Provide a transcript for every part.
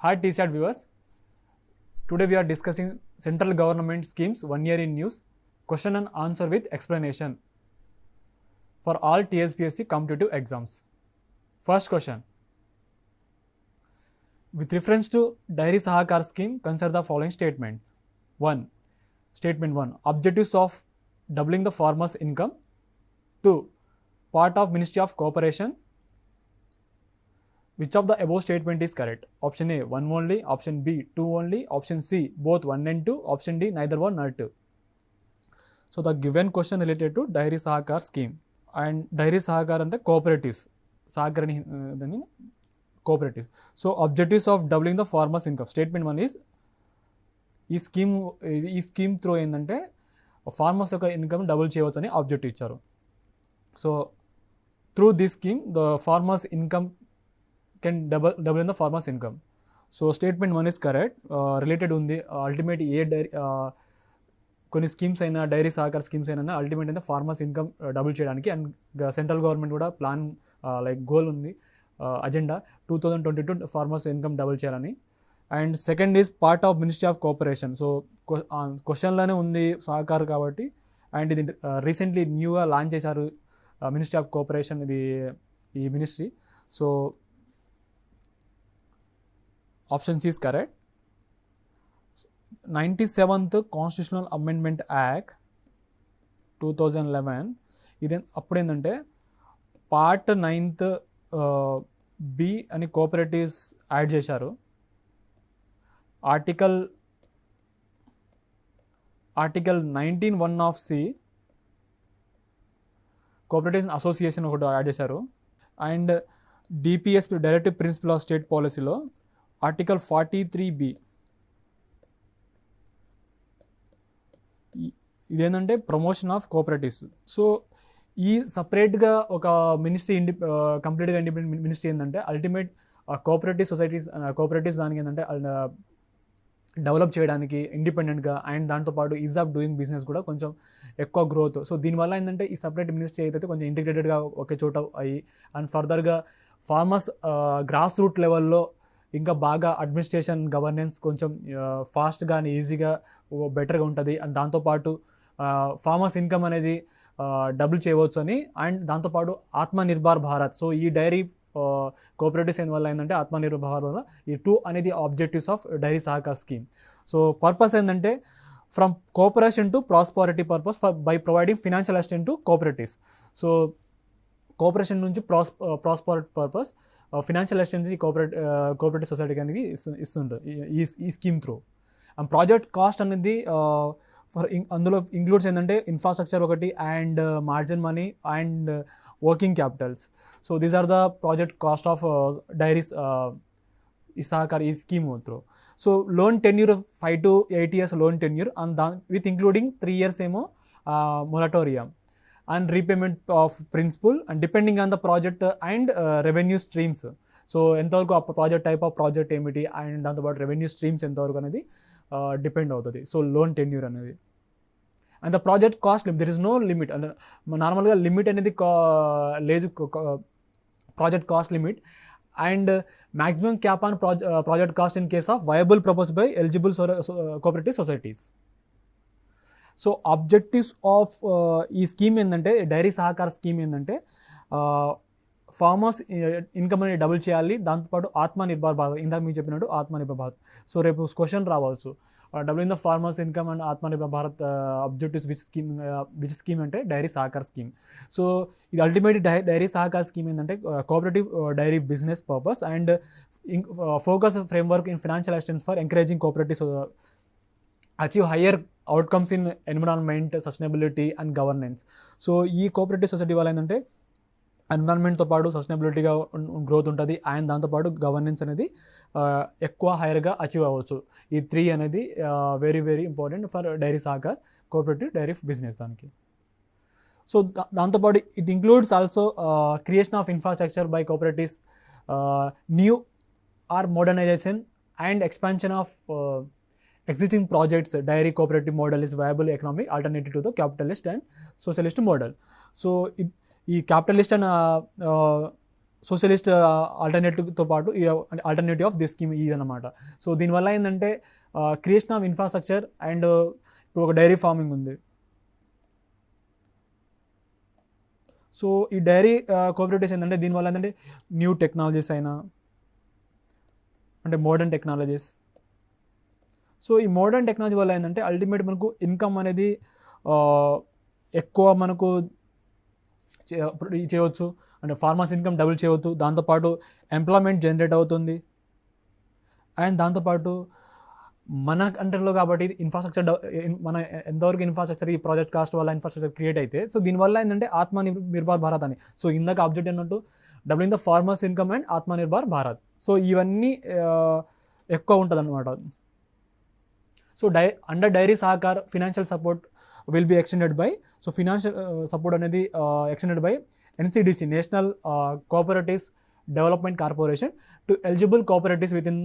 Hi TSAT viewers. Today we are discussing central government schemes 1 year in news, question and answer with explanation for all TSPSC competitive exams. First question. With reference to Dairy Sahakar scheme, consider the following statements. 1. Statement 1. Objectives of doubling the farmers' income. 2. Part of Ministry of Cooperation. Which of the above statement is correct? Option A, 1 only. Option B, 2 only. Option C, both 1 and 2. Option D, neither 1 nor 2. So the given question related to Dairy Sahakar scheme. And Dairy Sahakar and the cooperatives. Sahakar and cooperatives. So objectives of doubling the farmers' income. Statement 1 is, ఈ scheme through ఏంటంటే farmers యొక్క income double చేయవచ్చు అని objective ఇచ్చారు. So through this scheme the farmers income can double in the farmers income. So statement 1 is correct. Related ఉంది. Ultimate కొన్ని schemes అయినా dairy సహకార స్కీమ్స్ అయినా అల్టిమేట్ అయితే ఫార్మర్స్ ఇన్కమ్ డబుల్ చేయడానికి. అండ్ సెంట్రల్ గవర్నమెంట్ కూడా ప్లాన్ గోల్ ఉంది, agenda 2022 farmers income double చేయాలని. And second is part of ministry of cooperation. So క్వశ్చన్లోనే ఉంది సహకార్ కాబట్టి. అండ్ ఇది రీసెంట్లీ న్యూగా లాంచ్ చేశారు మినిస్ట్రీ ఆఫ్ కోఆపరేషన్, ఇది ఈ ministry. So option C is correct. 97th constitutional amendment act 2011 ఇది అప్పుడేంటంటే పార్ట్ 9th బి అని కోఆపరేటివ్స్ యాడ్ చేశారు. Article 19(1) of C cooperative association ఒకటి యాడ్ చేశారు. And DPSP directive principle of state పాలసీలో ఆర్టికల్ 43(b) ఇదేంటంటే ప్రమోషన్ ఆఫ్ కోఆపరేటివ్స్. సో ఈ సపరేట్గా ఒక మినిస్ట్రీ కంప్లీట్గా ఇండిపెండెంట్ మినిస్ట్రీ ఏంటంటే అల్టిమేట్ కోఆపరేటివ్స్ దానికి ఏంటంటే డెవలప్ చేయడానికి ఇండిపెండెంట్గా. అండ్ దాంతోపాటు ఈజ్ ఆఫ్ డూయింగ్ బిజినెస్ కూడా కొంచెం ఎక్కువ గ్రోత్. సో దీనివల్ల ఏంటంటే ఈ సపరేట్ మినిస్ట్రీ అయితే కొంచెం ఇంటిగ్రేటెడ్గా ఒకే చోట అయ్యి అండ్ ఫర్దర్గా ఫార్మర్స్ గ్రాస్ రూట్ లెవెల్లో ఇంకా బాగా అడ్మినిస్ట్రేషన్ గవర్నెన్స్ కొంచెం ఫాస్ట్గా ఈజీగా బెటర్గా ఉంటుంది. అండ్ దాంతోపాటు ఫార్మర్స్ ఇన్కమ్ అనేది డబుల్ చేయవచ్చు అని. అండ్ దాంతోపాటు ఆత్మనిర్భర్ భారత్. సో ఈ డైరీ కోఆపరేటివ్స్ అయిన వల్ల ఏంటంటే ఆత్మనిర్భర్ భారత్ వల్ల ఈ 2 అనేది objectives of dairy Sahakar scheme. So purpose ఏంటంటే from cooperation to prosperity purpose by providing financial assistant to cooperatives. Cooperation నుంచి prosperity purpose financial assistance cooperative సొసైటీకి అనేది ఇస్తుంటుంది ఈ scheme through. And project cost అనేది అందులో ఇంక్లూడ్స్ ఏంటంటే ఇన్ఫ్రాస్ట్రక్చర్ ఒకటి and margin money and working capitals. So these are the project cost of dairies ఈ సహకార్ ఈ scheme through. So loan tenure 5 to 8 years loan tenure and with including 3 years ఏమో moratorium and repayment of principal and depending on the project and revenue streams. So ఎంతవరకు ఆ project type of project ఏమిటి and దాంతోపాటు revenue streams ఎంతవరకు అనేది depend అవుతుంది. So loan tenure అనేది. And the project cost there is no limit. అంటే నార్మల్గా లిమిట్ అనేది లేదు project cost limit. And maximum cap on project cost in case of viable propose by eligible cooperative societies. So objectives of ఈ scheme ఏంటంటే dairy సహకార scheme ఏంటంటే farmers income అనేది double చేయాలి. దాంతోపాటు ఆత్మనిర్భర్ భారత్, ఇందాక మీకు చెప్పినట్టు ఆత్మనిర్భర్ భారత్. సో రేపు క్వశ్చన్ రావచ్చు, double in the farmers income and Atmanirbhar Bharat objectives which scheme అంటే డైరీ సహకార్ స్కీమ్. సో ఇది అల్టిమేట్ డైరీ సహకార్ స్కీమ్ ఏంటంటే cooperative dairy business purpose and focus framework in financial assistance for encouraging cooperatives achieve higher outcomes in environment, sustainability and governance. So ఈ cooperative society వల్ల ఏంటంటే ఎన్విరాన్మెంట్తో పాటు సస్టైనబిలిటీగా growth ఉంటుంది and దాంతోపాటు గవర్నెన్స్ అనేది ఎక్కువ హైయర్గా అచీవ్ అవ్వచ్చు. ఈ 3 అనేది very very important for dairy Sahakar cooperative dairy business దానికి. సో దాంతోపాటు it includes also creation of infrastructure by cooperatives, new or modernization and expansion of existing projects. Dairy cooperative model is viable economic alternative to the capitalist and socialist model. So ఈ capitalist and socialist ఆల్టర్నేటివ్తో పాటు alternative of this scheme ఇది అనమాట. So దీనివల్ల ఏంటంటే creation of infrastructure and ఇప్పుడు ఒక dairy farming ఉంది. So ఈ డైరీ కోఆపరేటివ్స్ ఏంటంటే దీనివల్ల ఏంటంటే న్యూ టెక్నాలజీస్ అయినా అంటే మోడర్న్ టెక్నాలజీస్. సో ఈ మోడర్న్ టెక్నాలజీ వల్ల ఏంటంటే అల్టిమేట్ మనకు ఇన్కమ్ అనేది ఎక్కువ మనకు చేయవచ్చు, అంటే ఫార్మర్స్ ఇన్కమ్ డబుల్ చేయవచ్చు, దాంతోపాటు ఎంప్లాయ్మెంట్ జనరేట్ అవుతుంది. అండ్ దాంతోపాటు మన కంట్రీలో కాబట్టి ఇన్ఫ్రాస్ట్రక్చర్ మన ఎంతవరకు ఇన్ఫ్రాస్ట్రక్చర్ ఈ ప్రాజెక్ట్ కాస్ట్ వల్ల ఇన్ఫ్రాస్ట్రక్చర్ క్రియేట్ అయితే సో దీనివల్ల ఏంటంటే ఆత్మనిర్భర్ భారత్ అని. సో ఇందాక ఆబ్జెక్ట్ అన్నట్టు doubling the farmers income and Atmanirbhar Bharat. So ఇవన్నీ ఎక్కువ ఉంటుంది అనమాట. So under dairy Sahakar financial support will be extended by, so financial support అనేది extended by NCDC national cooperatives development corporation to eligible cooperatives with in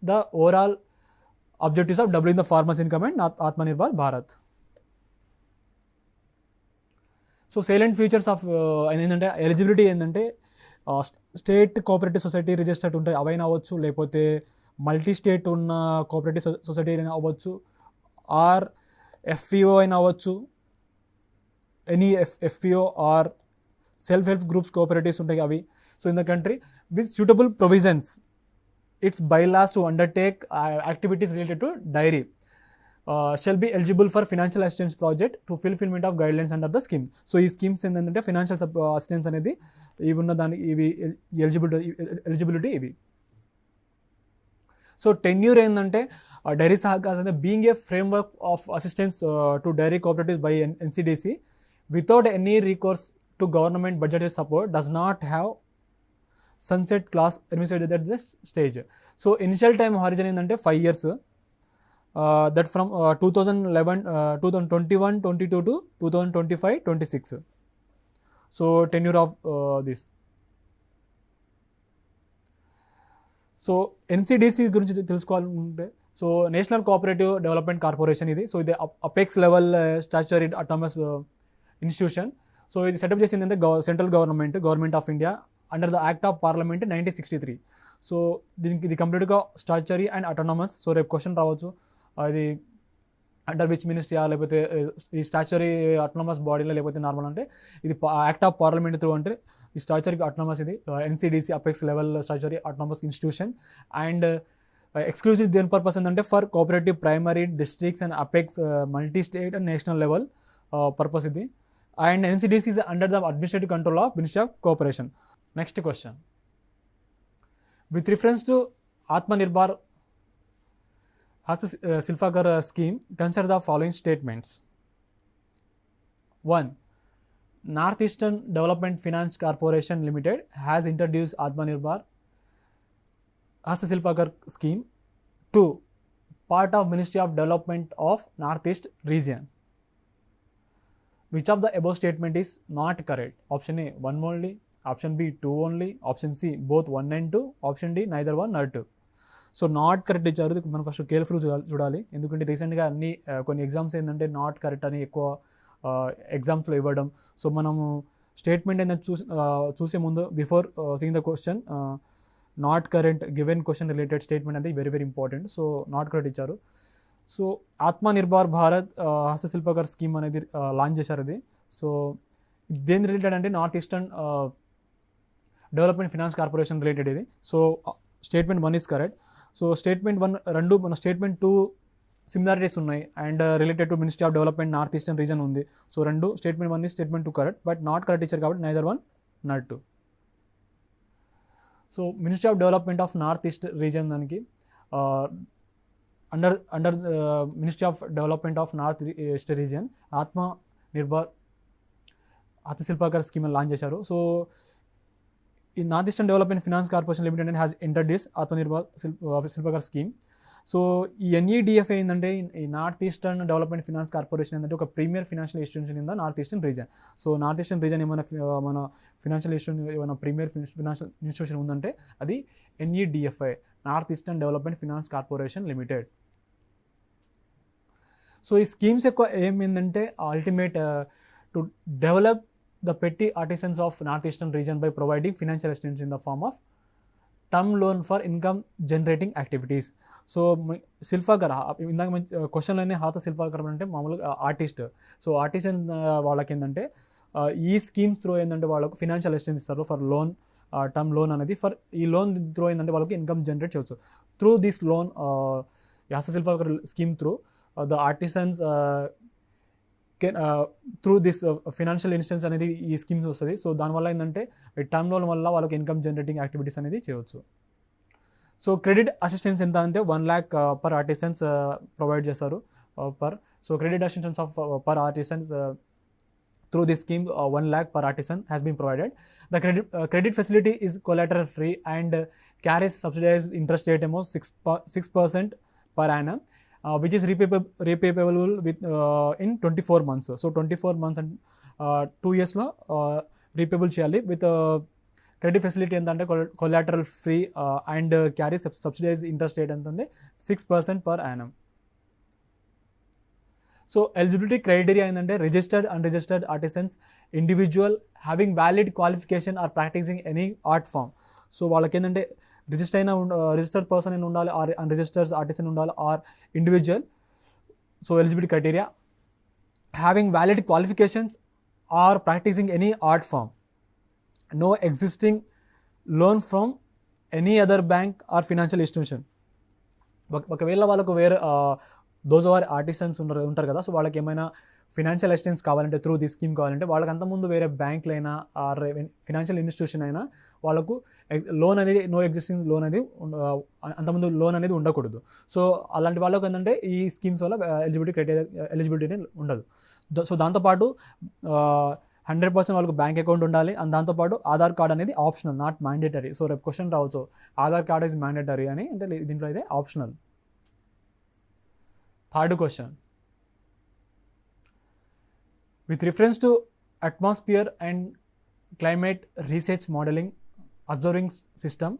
the overall objectives of doubling the farmers income and Atmanirbhar Bharat. So silent features of ఏంటంటే eligibility ఏంటంటే state cooperative society registered ఉంటాయి అవైనా అవ్వచ్చు, లేకపోతే multi state ఉన్న cooperative society అయినా అవ్వచ్చు, or FPO అయినా అవ్వచ్చు, any FPO or self help groups cooperatives ఉంటాయి అవి. So in the country with suitable provisions its bylaws to undertake activities related to dairy shall be eligible for financial assistance project to fulfillment of guidelines under the scheme. So ఈ schemes ఏంటంటే financial assistance అనేది ఇవి ఉన్న దాని ఇవి eligibility ఇవి. So tenure ఏంటంటే dairy Sahakar అంటే being a framework of assistance to dairy cooperatives by NCDC without any recourse to government budgetary support does not have sunset clause envisaged at this stage. So initial time horizon ఏంటంటే 5 years, that from 2021-22 to 2025-26. So tenure of this. So NCDC గురించి తెలుసుకోవాలంటే so national cooperative development corporation ఇది. So ఇది apex level statutory autonomous institution. So ఇది setup చేసింది అంటే central government of India under the act of parliament 1963. So దీనికి ఇది కంప్లీట్గా స్టాచ్యుటరీ అండ్ అటానమస్. సో రేపు క్వశ్చన్ రావచ్చు అది అండర్ విచ్ మినిస్ట్రీ లేకపోతే ఈ స్టాచ్యుటరీ అటానమస్ బాడీలో లేకపోతే నార్మల్ అంటే ఇది యాక్ట్ ఆఫ్ పార్లమెంట్ త్రూ అంటే ఈ స్టాచ్యుటరీ అటానమస్ ఇది NCDC apex level statutory autonomous institution. And exclusive దేని పర్పస్ ఏంటంటే for cooperative primary districts and apex multi state and national level purpose ఇది. And NCDC is under the administrative control of Ministry of Cooperation. Next question. With reference to Atmanirbhar 𝗧𝗦𝗔𝗧 scheme, consider the following statements. 1. Northeastern Development Finance Corporation Limited has introduced Atmanirbhar 𝗧𝗦𝗔𝗧 scheme. 2. Part of Ministry of Development of Northeast region. Which of the above statement is not correct? Option A 1 only, option B 2 only, option C both 1 and 2, option D neither 1 nor 2. So not correct ఇచ్చారు. మనం first careful చూడాలి, ఎందుకంటే రీసెంట్గా అన్ని కొన్ని exams ఏంటంటే not correct అని ఎక్కువ ఎగ్జామ్స్లో ఇవ్వడం. సో మనము స్టేట్మెంట్ అనేది చూసే ముందు before seeing the question not current given question related statement అనేది very very important. So not correct ఇచ్చారు. సో ఆత్మనిర్భర్ భారత్ 𝗧𝗦𝗔𝗧 స్కీమ్ అనేది లాంచ్ చేశారు. అది సో దేని రిలేటెడ్ అంటే north eastern development finance corporation related ఇది. So statement 1 is correct. So statement 1 రెండు మన స్టేట్మెంట్ 2 సిమిలారిటీస్ ఉన్నాయి and related to ministry of development north eastern region ఉంది. సో రెండు statement 1 statement 2 correct, but not correct ఇచ్చారు కాబట్టి neither 1 nor 2. So ministry of development of north east region దానికి under ministry of development of north east region Atmanirbhar 𝗧𝗦𝗔𝗧 scheme launch చేశారు. So ఈ north eastern development finance corporation limited has introduce Atmanirbhar 𝗧𝗦𝗔𝗧 scheme. So ఈ NEDFA ఏంటంటే ఈ north eastern development finance corporation ఏంటంటే ఒక premier financial institution in the north eastern region. So north eastern reason ఏమైనా మన financial institution ఏమైనా premier financial institution ఉందంటే అది NEDFA, north eastern development finance corporation limited. So ఈ స్కీమ్స్ ఎక్కువ ఏం ఏంటంటే ultimate to develop the petty artisans of northeastern region by providing financial assistance in the form of term loan for income generating activities. So Shilpakar ఇందాక క్వశ్చన్లోనే హాత శిల్పాకర్ అంటే మామూలుగా artist. So artist వాళ్ళకి ఏంటంటే ఈ స్కీమ్స్ త్రూ ఏంటంటే వాళ్ళకు ఫినాన్షియల్ అసిస్టెన్స్ ఇస్తారు ఫర్ లోన్, టర్మ్ లోన్ అనేది. ఫర్ ఈ లోన్ త్రూ ఏంటంటే వాళ్ళకి ఇన్కమ్ జనరేట్ చేయవచ్చు. త్రూ దిస్ లోన్ యాస Shilpakar scheme through the artisans through this financial instance అనేది ఈ స్కీమ్స్ వస్తుంది. సో దానివల్ల ఏంటంటే టర్మ్ లోన్ వల్ల వాళ్ళకి ఇన్కమ్ జనరేటింగ్ యాక్టివిటీస్ అనేది చేయవచ్చు. సో క్రెడిట్ అసిస్టెన్స్ ఎంత అంటే 1 lakh పర్ ఆర్టిసన్స్ ప్రొవైడ్ చేస్తారు per. So credit assistance of per artisans through this scheme 1 lakh per artisan has been provided. The credit facility is collateral free and carries subsidized interest rate of 6% per annum, which is repayable with in 24 months. So 24 months and 2 years lo repayable cheyali with credit facility entante collateral free and carries subsidized interest rate entante 6% per annum. సో eligibility criteria ఏంటంటే registered, unregistered artisans, individual, having valid qualification or practising any art form. So వాళ్ళకి ఏంటంటే registered person అయినా ఉండాలి, or unregistered artisan ఉండాలి, or individual. So eligibility criteria having valid qualifications or practising any art form, no existing loan from any other bank or financial institution. ఒకవేళ వాళ్ళకు వేరే those are artisans ఉంటారు కదా, so వాళ్ళకి ఏమైనా ఫినాన్షియల్ అసిస్టెన్స్ కావాలంటే through the scheme కావాలంటే వాళ్ళకి అంతకుముందు వేరే బ్యాంకులైనా ఆర్ ఫినాన్షియల్ ఇన్స్టిట్యూషన్ అయినా వాళ్ళకు లోన్ అనేది నో ఎగ్జిస్టింగ్ లోన్ అనేది అంతకుముందు లోన్ అనేది ఉండకూడదు. సో అలాంటి వాళ్ళకు ఏంటంటే ఈ స్కీమ్స్ వల్ల ఎలిజిబిలిటీ ఉండదు. సో దాంతోపాటు 100% వాళ్ళకు బ్యాంక్ అకౌంట్ ఉండాలి. అండ్ దాంతోపాటు ఆధార్ కార్డ్ అనేది ఆప్షనల్, నాట్ మ్యాండేటరీ. సో రేపు క్వశ్చన్ రావచ్చు ఆధార్ కార్డ్ ఈజ్ మ్యాండేటరీ అని, అంటే దీంట్లో అయితే optional. Third question. With reference to atmosphere and climate research modeling, observing system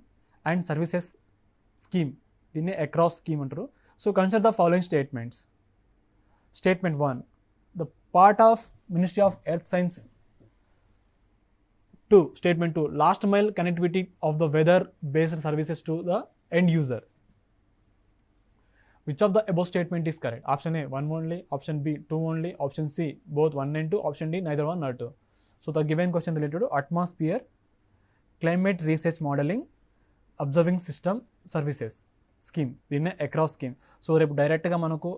and services scheme, దీన్ని across scheme అంటారు. So consider the following statements. Statement 1. The part of Ministry of Earth Science. 2. Statement 2. Last mile connectivity of the weather based services to the end user. Which of the above statement is correct? Option A 1 only, option B 2 only, option C both 1 and 2, option D neither 1 nor 2. So the given question related to atmosphere, climate research modeling, observing system services scheme, దీన్నే across scheme. So రేపు డైరెక్ట్గా మనకు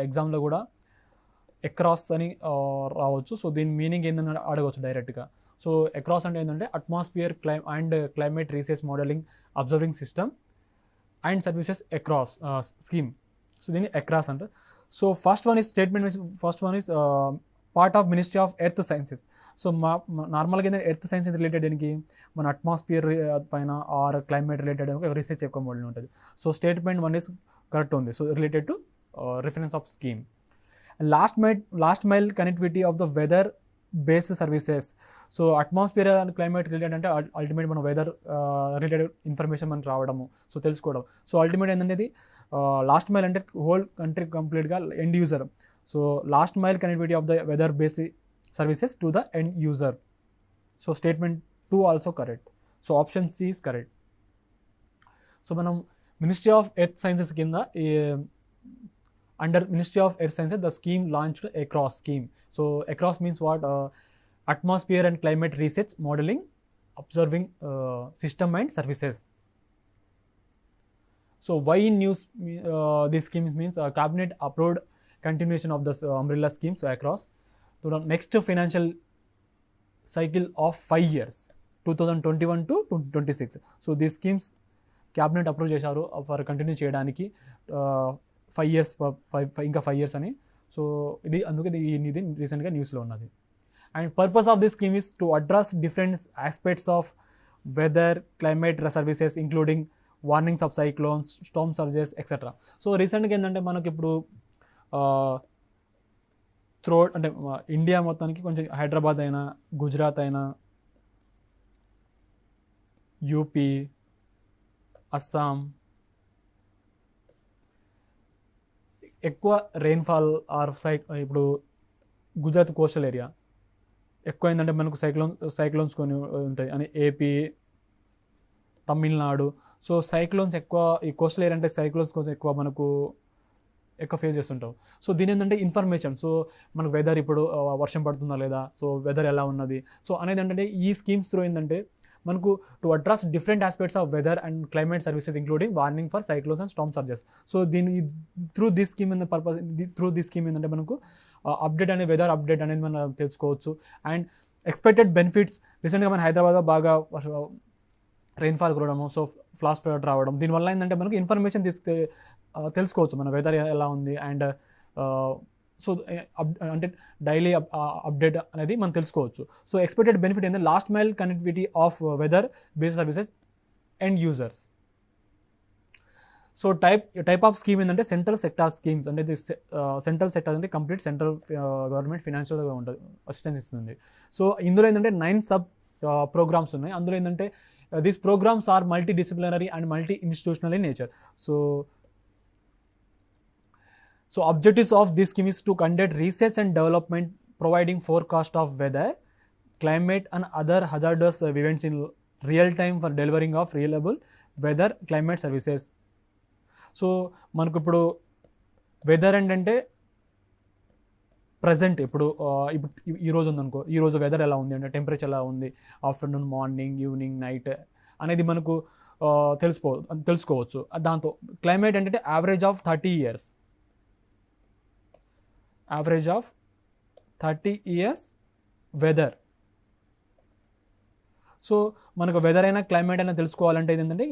ఎగ్జామ్లో కూడా across అని రావచ్చు. So దీని meaning ఏంటని అడగవచ్చు డైరెక్ట్గా. సో అక్రాస్ అంటే ఏంటంటే atmosphere and climate research modelling, observing system and services across scheme. So దీన్ని అక్రాస్ అంటారు. So first one is part of ministry of earth sciences. So నార్మల్గా ఏంటంటే ఎర్త్ సైన్స్ రిలేటెడ్ దీనికి మన అట్మాస్ఫియర్ పైన ఆర్ క్లైమేట్ రిలేటెడ్ రీసెర్చ్ ఎక్కువ model ఉంటుంది. So statement 1 is correct ఉంది. So related to reference of scheme. Last mile connectivity of the weather based services. So atmosphere and climate related అంటే ultimate మన weather related information మనకు రావడము, so తెలుసుకోవడం. So ultimate ఏంటంటే ఇది last mile అంటే whole country కంప్లీట్గా end user. So last mile connectivity of the weather based services to the end user. So statement 2 also correct. So option C is correct. So మనం ministry of earth sciences కింద under Ministry of Earth Sciences, the scheme launched ACROSS scheme. So ACROSS means what? Atmosphere and climate research modeling, observing system and services. So why in news this scheme means cabinet approved continuation of the umbrella scheme, so ACROSS, to the next financial cycle of 5 years, 2021 to 2026. So these schemes cabinet approve చేశారు for continue చేయడానికి 5 years ఇంకా 5 years అని. So ఇది అందుకే ఇది రీసెంట్గా న్యూస్లో ఉన్నది. And purpose of this scheme is to address different aspects of weather climate services including warnings of cyclones, storm surges etcetera. So రీసెంట్గా ఏంటంటే మనకి ఇప్పుడు త్రోట్ అంటే ఇండియా మొత్తానికి కొంచెం హైదరాబాద్ అయినా, గుజరాత్ అయినా, యూపీ, అస్సాం ఎక్కువ రెయిన్ఫాల్ ఆర్ ఇప్పుడు గుజరాత్ కోస్టల్ ఏరియా ఎక్కువ ఏంటంటే మనకు సైక్లోన్స్ కొన్ని ఉంటాయి అని ఏపీ, తమిళనాడు. సో సైక్లోన్స్ ఎక్కువ, ఈ కోస్టల్ ఏరియా అంటే సైక్లోన్స్ కొంచెం ఎక్కువ ఫేస్ చేస్తుంటాం. సో దీని ఏంటంటే ఇన్ఫర్మేషన్, సో మనకు వెదర్ ఇప్పుడు వర్షం పడుతుందా లేదా, సో వెదర్ ఎలా ఉన్నది, సో అనేది ఏంటంటే ఈ స్కీమ్స్ త్రూ ఏంటంటే మనకు to address different aspects of weather and climate services including warning for cyclones and storm surges. So through this scheme ఏంటంటే మనకు అప్డేట్ అనేది, వెదర్ అప్డేట్ అనేది మనం తెలుసుకోవచ్చు. అండ్ ఎక్స్పెక్టెడ్ బెనిఫిట్స్, రీసెంట్గా మన హైదరాబాద్లో బాగా రెయిన్ఫాల్ కురవడము, సో ఫ్లాష్ ఫ్లడ్ రావడం, దీనివల్ల ఏంటంటే మనకు ఇన్ఫర్మేషన్ తెలుసుకోవచ్చు మన వెదర్ ఎలా ఉంది. అండ్ సో అంటే డైలీ అప్డేట్ అనేది మనం తెలుసుకోవచ్చు. సో ఎక్స్పెక్టెడ్ బెనిఫిట్ ఏంటంటే last mile connectivity of weather based services and users. So type of scheme ఏంటంటే సెంట్రల్ సెక్టార్ స్కీమ్స్, అంటే సెంట్రల్ సెక్టార్ అంటే కంప్లీట్ సెంట్రల్ గవర్నమెంట్ ఫినాన్షియల్గా ఉంటుంది, అసిస్టెన్స్ ఇస్తుంది. సో ఇందులో ఏంటంటే 9 సబ్ ప్రోగ్రామ్స్ ఉన్నాయి. అందులో ఏంటంటే these programmes are multi disciplinary and multi institutional in nature. So objectives of this scheme is to conduct research and development, providing forecast of weather, climate and other hazardous events in real time for delivering of reliable weather climate services. So మనకు ఇప్పుడు weather ఏంటంటే present ఇప్పుడు ఈరోజు ఉందనుకో, ఈరోజు weather ఎలా ఉంది అంటే టెంపరేచర్ ఎలా ఉంది, ఆఫ్టర్నూన్, మార్నింగ్, ఈవినింగ్, నైట్ అనేది మనకు తెలుసుకోవచ్చు. దాంతో క్లైమేట్ ఏంటంటే average of 30 years, average of 30 years weather. So మనకు వెదర్ అయినా క్లైమేట్ అయినా తెలుసుకోవాలంటే ఏంటంటే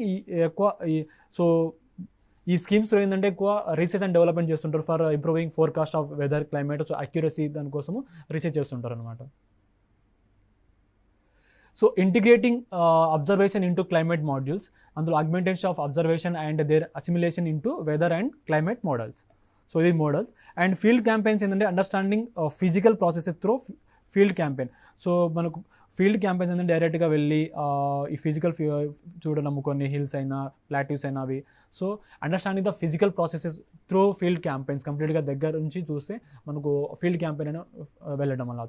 ఈ స్కీమ్స్లో ఏంటంటే ఎక్కువ రీసెర్చ్ అండ్ డెవలప్మెంట్ చేస్తుంటారు for improving forecast of weather, climate, so accuracy దానికోసము రీసెర్చ్ చేస్తుంటారు అనమాట. So integrating observation into climate modules, అందులో augmentation of observation and their assimilation into weather and climate models. So ఇది మోడల్స్. అండ్ ఫీల్డ్ క్యాంపెయిన్స్ ఏంటంటే understanding physical processes through field campaign. So మనకు field campaigns అంటే డైరెక్ట్గా వెళ్ళి ఈ physical చూడడము, కొన్ని హిల్స్ అయినా ప్లాట్యూస్ అయినా అవి. So understanding the physical processes through field campaigns, కంప్లీట్గా దగ్గర నుంచి చూస్తే మనకు ఫీల్డ్ క్యాంపెయిన్ అయినా వెళ్ళడం అలా.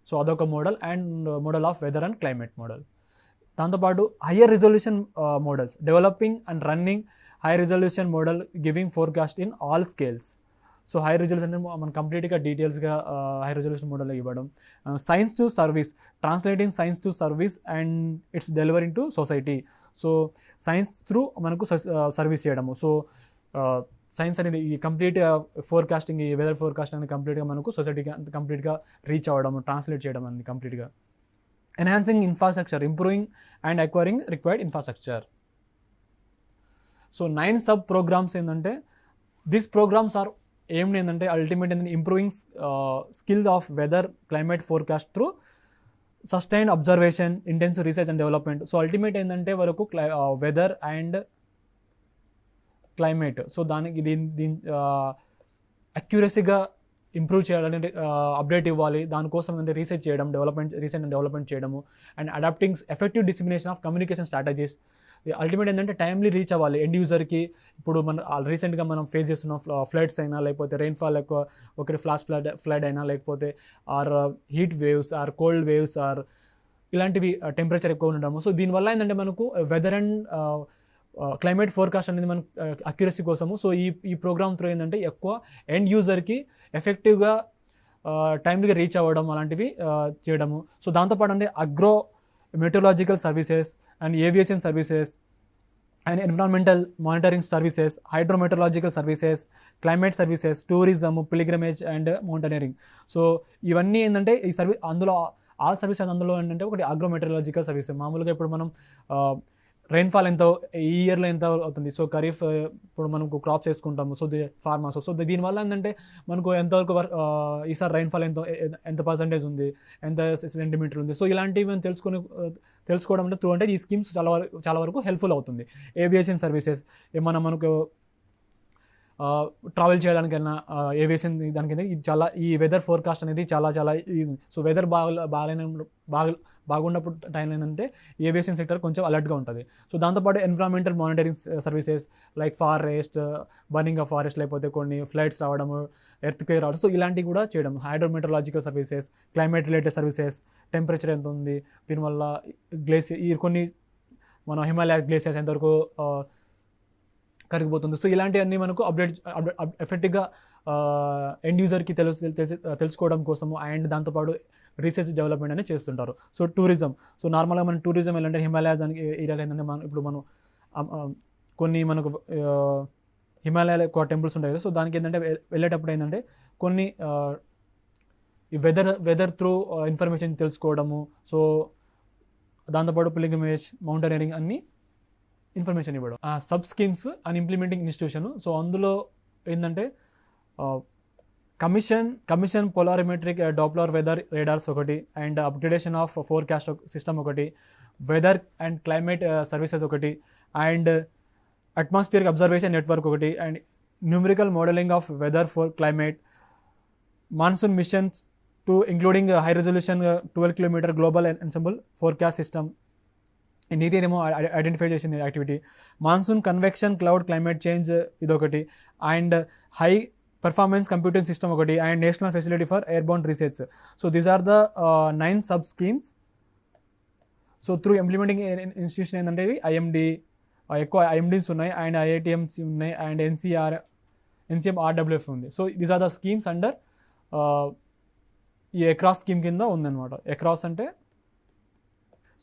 సో అదొక model. And model of weather and climate model. దాంతోపాటు higher resolution models, developing and running high resolution model giving forecast in all scales. So high resolution అంటే మనం కంప్లీట్గా డీటెయిల్స్గా హై రిజల్యూషన్ మోడల్ ఇవ్వడం. Science to service, translating science to service and its delivering to society. So science through మనకు service చేయడము. So science అనేది ఈ complete forecasting, ఈ వెదర్ ఫోర్కాస్ట్ అనేది కంప్లీట్గా మనకు సొసైటీకి కంప్లీట్గా రీచ్ అవ్వడము, ట్రాన్స్లేట్ చేయడం అనేది కంప్లీట్గా. Enhancing infrastructure, improving and acquiring required infrastructure. So 9 sub programmes ఏంటంటే దీస్ ప్రోగ్రామ్స్ ఆర్ ఏం ఏంటంటే అల్టిమేట్ ఏంటంటే improving skill of weather climate forecast through sustained observation, intensive research and development. So ultimate ఏంటంటే వరకు వెదర్ అండ్ క్లైమేట్, సో దానికి దీని అక్యురసీగా improve చేయాలంటే update ఇవ్వాలి. దానికోసం అంటే రీసెర్చ్ చేయడం, రీసెర్చ్ అండ్ డెవలప్మెంట్ చేయడము. And adapting effective dissemination of communication strategies. Ultimate ఏంటంటే టైమ్లీ రీచ్ అవ్వాలి ఎండ్ యూజర్కి. ఇప్పుడు రీసెంట్గా మనం ఫేస్ చేస్తున్న ఫ్లడ్స్ అయినా, లేకపోతే రెయిన్ఫాల్ ఎక్కువ, ఒకటి ఫ్లాష్ ఫ్లడ్ అయినా, లేకపోతే or heat waves or cold waves or ఇలాంటివి టెంపరేచర్ ఎక్కువ ఉండడము. సో దీనివల్ల ఏంటంటే మనకు వెదర్ అండ్ క్లైమేట్ ఫోర్కాస్ట్ అనేది మనకు అక్యురసీ కోసము. సో ఈ ప్రోగ్రామ్ త్రూ ఏంటంటే ఎక్కువ ఎండ్ యూజర్కి ఎఫెక్టివ్గా టైమ్లీగా రీచ్ అవ్వడం అలాంటివి చేయడము. సో దాంతోపాటు అంటే agro meteorological services and aviation services and environmental monitoring services, hydrometeorological services, climate services, tourism, pilgrimage and mountaineering. So ఇవన్నీ ఏంటంటే ఈ సర్వీస్ అందులో ఆల్ సర్వీసెస్ అందులో ఏంటంటే ఒకటి అగ్రో మెటీరియలాజికల్ సర్వీస్. మామూలుగా ఇప్పుడు మనం రెయిన్ఫాల్ ఎంత ఈ ఇయర్లో ఎంత అవుతుంది, సో ఖరీఫ్ ఇప్పుడు మనకు క్రాప్స్ వేసుకుంటాము, సో ఫార్మర్స్. సో దీనివల్ల ఏంటంటే మనకు ఎంతవరకు ఈసారి రెయిన్ఫాల్ ఎంత పర్సంటేజ్ ఉంది, ఎంత సెంటీమీటర్ ఉంది, సో ఇలాంటివి మనం తెలుసుకోవడం అంటే త్రూ అంటే ఈ స్కీమ్స్ చాలా వరకు హెల్ప్ఫుల్ అవుతుంది. ఏవియేషన్ సర్వీసెస్, మనకు ట్రావెల్ చేయడానికైనా ఏవియేషన్ దానికైనా ఇది చాలా ఈ వెదర్ ఫోర్కాస్ట్ అనేది చాలా చాలా సో వెదర్ బాగున్నప్పుడు టైం ఏంటంటే ఏవియేషన్ సెక్టర్ కొంచెం అలర్ట్గా ఉంటుంది. సో దాంతోపాటు environmental monitoring services like forest burning of forest, లేకపోతే కొన్ని ఫ్లడ్స్ రావడము, ఎర్త్ క్వేక్ రావడం, సో ఇలాంటివి కూడా చేయడం. Hydrometeorological services, climate related services, temperature ఎంత ఉంది, దీనివల్ల ఈ కొన్ని మన హిమాలయ గ్లేసియర్స్ ఎంతవరకు కరిగిపోతుంది, సో ఇలాంటివన్నీ మనకు ఎఫెక్టివ్గా ఎండ్ యూజర్కి తెలుసుకోవడం కోసము అండ్ దాంతోపాటు రీసెర్చ్ డెవలప్మెంట్ అనేది చేస్తుంటారు. సో టూరిజం, సో నార్మల్గా మనం టూరిజం వెళ్ళాలంటే హిమాలయ దానికి ఏరియాలో ఏంటంటే ఇప్పుడు మనం కొన్ని మనకు హిమాలయాల టెంపుల్స్ ఉంటాయి కదా, సో దానికి ఏంటంటే వెళ్ళేటప్పుడు ఏంటంటే కొన్ని ఈ వెదర్ త్రూ ఇన్ఫర్మేషన్ తెలుసుకోవడము, సో దాంతోపాటు పిలిగ్రిమేజ్, మౌంటైనరింగ్ అన్ని ఇన్ఫర్మేషన్ ఇవ్వడం. Sub schemes and implementing institution, so అందులో ఏంటంటే commission polarimetric doppler weather radars ఒకటి, and upgradation of forecast system ఒకటి, వెదర్ అండ్ క్లైమేట్ సర్వీసెస్ ఒకటి, అండ్ అట్మాస్ఫియరిక్ అబ్జర్వేషన్ నెట్వర్క్ ఒకటి, and numerical modelling of weather for climate, monsoon missions to including high resolution 12 kilometre global ensemble forecast system, నీదేమో identify చేసింది activity, monsoon convection cloud climate change ఇదొకటి, and high performance computing system ఒకటి, and national facility for airborne research. So these are the 9 sub schemes. So through implementing institution ఏంటంటే IMD, ఎక్కువ IMDs ఉన్నాయి, and ఐఐటిఎంస్ ఉన్నాయి, and NCMRWF ఉంది. So these are the schemes under ఈ across scheme కింద ఉందన్నమాట. Across అంటే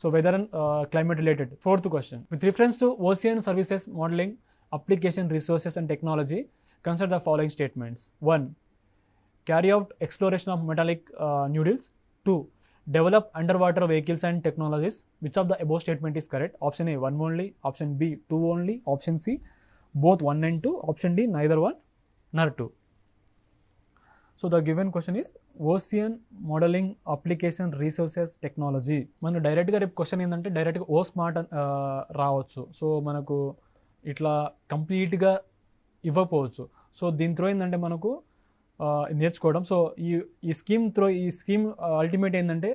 so weather and climate related. 4th question, with reference to ocean services modeling application resources and technology, consider the following statements. 1. Carry out exploration of metallic nodules. 2. Develop underwater vehicles and technologies. Which of the above statement is correct? Option A 1 only, option B 2 only, option C both 1 and 2, option D neither 1 nor 2. So the given question is ocean modeling application resources technology. మనం డైరెక్ట్గా రేపు question ఏంటంటే డైరెక్ట్గా 𝗧-𝗦𝗔𝗧 రావచ్చు. So మనకు ఇట్లా కంప్లీట్గా ఇవ్వకపోవచ్చు. సో దీని త్రో ఏంటంటే మనకు నేర్చుకోవడం. సో ఈ స్కీమ్ అల్టిమేట్ ఏంటంటే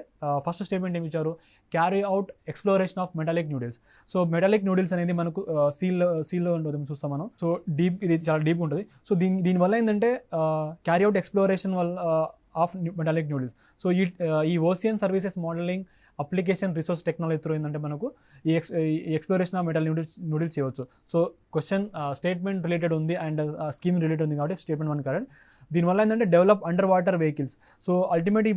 ఫస్ట్ స్టేట్మెంట్ ఏమి ఇచ్చారు, carry out exploration of metallic noodles. So metallic noodles అనేది మనకు సీల్లో ఉంటుంది చూస్తాం మనం. సో ఇది చాలా డీప్ ఉంటుంది. సో దీనివల్ల ఏంటంటే క్యారీ అవుట్ ఎక్స్ప్లోరేషన్ వల్ల ఆఫ్ మెటాలిక్ నూడిల్స్. సో ఈ ocean services modelling application resource technology through ఏంటంటే మనకు ఈ ఎక్స్ప్లోరేషన్ ఆఫ్ మెటల్ నూడిల్స్ చేయవచ్చు. సో క్వశ్చన్ స్టేట్మెంట్ రిలేటెడ్ ఉంది అండ్ స్కీమ్ రిలేటెడ్ ఉంది కాబట్టి స్టేట్మెంట్ 1 కరెక్ట్. దీనివల్ల ఏంటంటే develop under water vehicles. So ultimate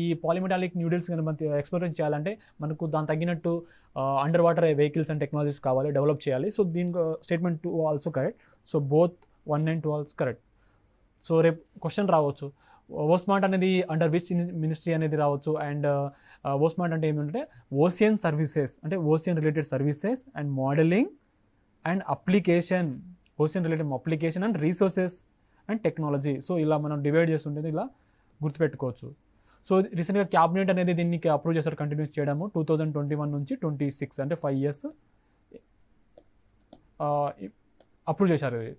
ఈ పాలిమెటాలిక్ నూడిల్స్ కనుక మనం ఎక్స్ప్లోరేషన్ చేయాలంటే మనకు దాని తగ్గినట్టు under water vehicles and technologies కావాలి, డెవలప్ చేయాలి. సో దీనికి statement 2 also correct. So both 1 and 2 also correct. So రేపు క్వశ్చన్ రావచ్చు 𝗧-𝗦𝗔𝗧 అనేది అండర్ విచ్ మినిస్ట్రీ అనేది రావచ్చు. అండ్ 𝗧-𝗦𝗔𝗧 అంటే ఏమిటంటే ఓషియన్ సర్వీసెస్, అంటే ocean related services and modelling and application, ocean related application and resources and technology. So ఇలా మనం డివైడ్ చేస్తుంటే ఇలా గుర్తుపెట్టుకోవచ్చు. సో రీసెంట్గా క్యాబినెట్ అనేది దీనికి అప్రూవ్ చేశారు, కంటిన్యూస్ చేయడము 2021 నుంచి 26 అంటే 5 years అప్రూవ్ చేశారు ఇది.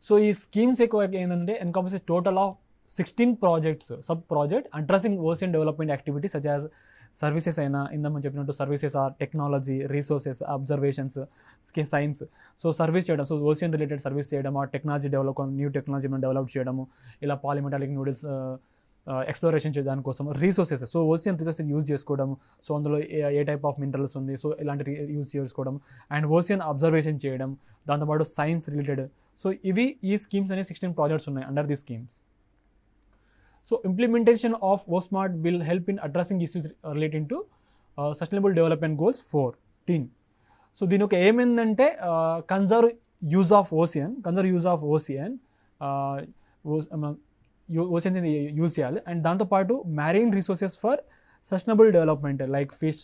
సో ఈ స్కీమ్స్ ఎక్కువ ఏంటంటే encompasses total of 16 projects, sub project addressing ocean development activity such as services అయినా ఇందాక చెప్పినట్టు services or technology, resources, observations, science. So service చేయడం, సో ఓషన్ రిలేటెడ్ సర్వీస్ చేయడం, ఆ టెక్నాలజీ డెవలప్, న్యూ టెక్నాలజీ మనం డెవలప్ చేయడము, ఇలా పాలిమెటాలిక్ నూడిల్స్ ఎక్స్ప్లోరేషన్ చేయడానికి కోసం. Resources, so ocean resources use చేసుకోవడం, సో అందులో ఏ టైప్ ఆఫ్ మినరల్స్ ఉంది, సో ఇలాంటి యూజ్ చేసుకోవడం. అండ్ ఓషన్ అబ్జర్వేషన్ చేయడం, దాంతోపాటు సైన్స్ రిలేటెడ్. సో ఈ స్కీమ్స్ అనే 16 ప్రాజెక్ట్స్ ఉన్నాయి under the schemes. So implementation of 𝗧-𝗦𝗔𝗧 will help in addressing issues relating to sustainable development goals 14. So దీని ఒక ఏమైందంటే conserve use of ocean, oceans use చేయాలి. And దాంతోపాటు marine resources for sustainable development like fish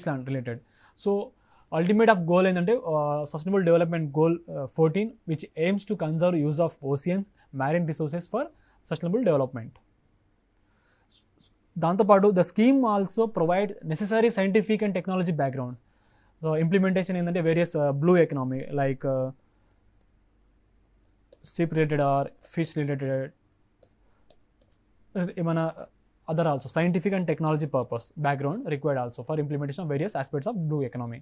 land related. So ultimate of goal ఏంటంటే sustainable development goal 14 which aims to conserve use of oceans, marine resources for sustainable development. దాంతోపాటు the scheme also provide necessary scientific and technology background. So implementation ఏంటంటే various blue economy like ship related or fish related ఏమైనా other also scientific and technology purpose background required also for implementation of various aspects of blue economy.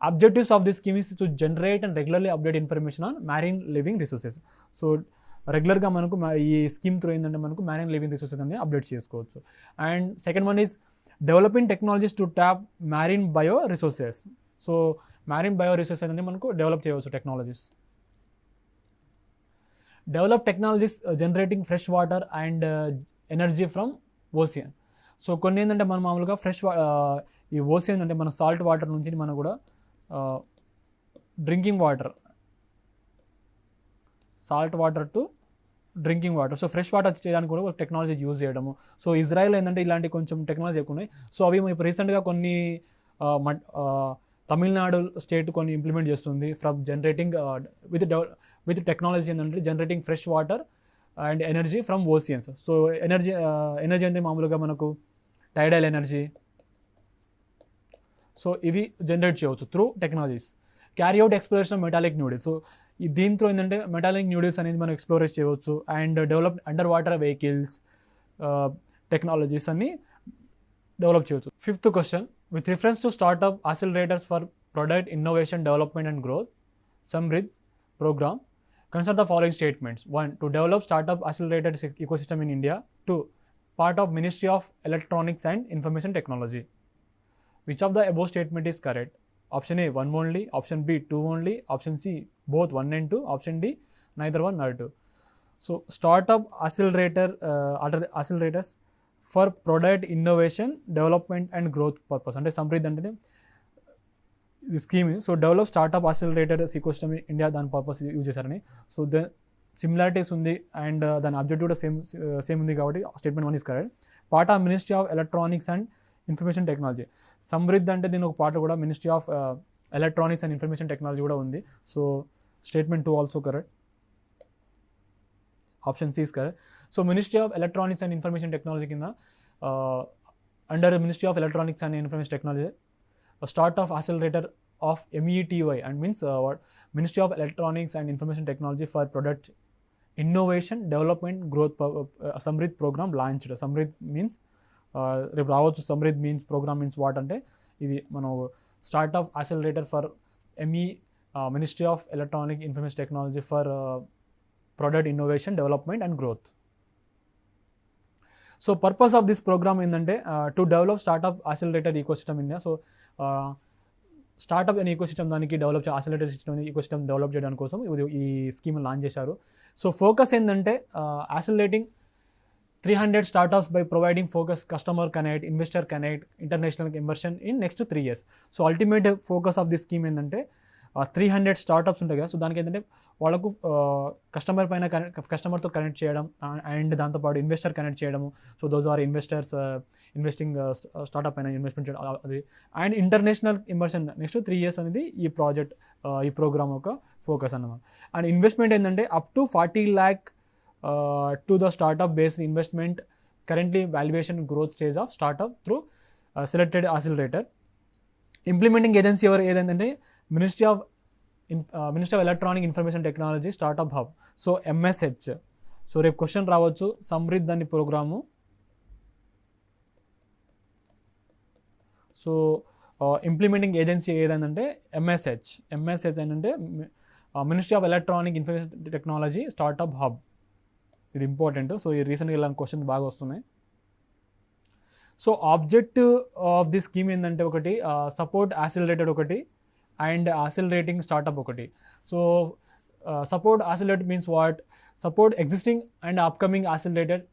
Objectives of this scheme is to generate and regularly update information on marine living resources. So రెగ్యులర్గా మనకు ఈ scheme through ఏంటంటే మనకు Maureen living resources అనేది update చేసుకోవచ్చు. And second one is developing technologies to tap Maureen bio resources. So Maureen bio resources అనేది మనకు develop చేయవచ్చు technologies. Develop technologies generating fresh water and energy from ocean. So కొన్ని ఏంటంటే మనం మామూలుగా fresh ఈ ఓషియన్ అంటే మన సాల్ట్ వాటర్ నుంచి మనం కూడా drinking water, salt water to drinking water, so fresh water చేయడానికి కూడా టెక్నాలజీ యూజ్ చేయడము. సో ఇజ్రాయెల్ ఏంటంటే ఇలాంటి కొంచెం టెక్నాలజీ ఎక్కువ ఉన్నాయి. సో అవి ఇప్పుడు రీసెంట్గా కొన్ని తమిళనాడు స్టేట్ కొన్ని ఇంప్లిమెంట్ చేస్తుంది ఫ్రమ్ జనరేటింగ్ విత్ టెక్నాలజీ ఏంటంటే generating fresh water and energy from oceans. So energy అంటే మామూలుగా మనకు టైడల్ ఎనర్జీ, సో ఇవి జనరేట్ చేయవచ్చు through technologies. Carry out exploration of metallic noodles. So దీంతో ఏంటంటే మెటాలిక్ న్యూడిల్స్ అనేది మనం ఎక్స్ప్లోర్ చేయవచ్చు. And develop under water vehicles technologies అన్ని డెవలప్ చేయవచ్చు. Fifth question, with reference to start up accelerators for product innovation development and growth 𝗬𝗧 program, consider the following statements. 1. To develop startup accelerated ecosystem in India. 2. Part of Ministry of Electronics and Information Technology. Which of the above statement is correct? Option A 1 only, option B 2 only, option C both 1 and 2, option D neither 1 nor 2. So startup accelerators for product innovation development and growth purpose. అంటే 𝗬𝗧 అంటే ఈ scheme. So develop startup accelerator ecosystem in India దాని purpose use చేశారని. So similarities ఉంది and దాని objective కూడా same ఉంది కాబట్టి statement 1 is correct. Part of ministry of electronics and information technology. 𝗬𝗧 అంటే దీని ఒక పార్ట్ కూడా ministry of electronics and information technology కూడా ఉంది. So statement 2 also correct. Option C is correct. So ministry of electronics and information technology కింద under ministry of electronics and information technology startup accelerator of METY and means what Ministry of Electronics and Information Technology for Product Innovation Development Growth 𝗬𝗧 program launched. 𝗬𝗧 means రేపు రావచ్చు. 𝗬𝗧 means program means what అంటే ఇది మనం startup accelerator for Ministry of Electronics Information Technology for Product Innovation Development and Growth. So purpose of this programme ఏంటంటే to develop startup accelerator ecosystem India. So startup అనే ecosystem దానికి develop accelerator system ecosystem develop చేయడానికి కోసం ఈ scheme launch చేశారు. So focus ఏంటంటే accelerating 300 startups by providing focus customer connect, investor connect, international inversion in next 3 years. So ultimate focus of this scheme ఏంటంటే 300 startups ఉంటాయి కదా. So దానికి ఏంటంటే వాళ్ళకు కస్టమర్తో కనెక్ట్ చేయడం అండ్ దాంతోపాటు ఇన్వెస్టర్ కనెక్ట్ చేయడము. So those are investors investing startup అయినా ఇన్వెస్ట్మెంట్ చేయడం అది. And international inversion next 3 years అనేది ఈ ప్రాజెక్ట్ ఈ ప్రోగ్రామ్ యొక్క ఫోకస్ అన్నమాట. అండ్ ఇన్వెస్ట్మెంట్ ఏంటంటే up to 40 lakh to the startup based investment currently valuation growth stage of startup through selected accelerator. Implementing agency ఏదంటే ministry of electronic information technology startup hub. So MSH. So రేపు question రావచ్చు 𝗬𝗧 అని programme. So implementing agency ఏదంటే MSH ఏంటంటే ministry of electronic information technology startup hub. ఇది important. So ఈ రీసెంట్గా ఇలాంటి క్వశ్చన్స్ బాగా వస్తున్నాయి. So objective of the scheme ఏంటంటే ఒకటి సపోర్ట్ యాక్సిలరేటెడ్ ఒకటి అండ్ యాక్సిలరేటింగ్ స్టార్ట్అప్ ఒకటి. So support accelerate means what? Support existing and upcoming accelerated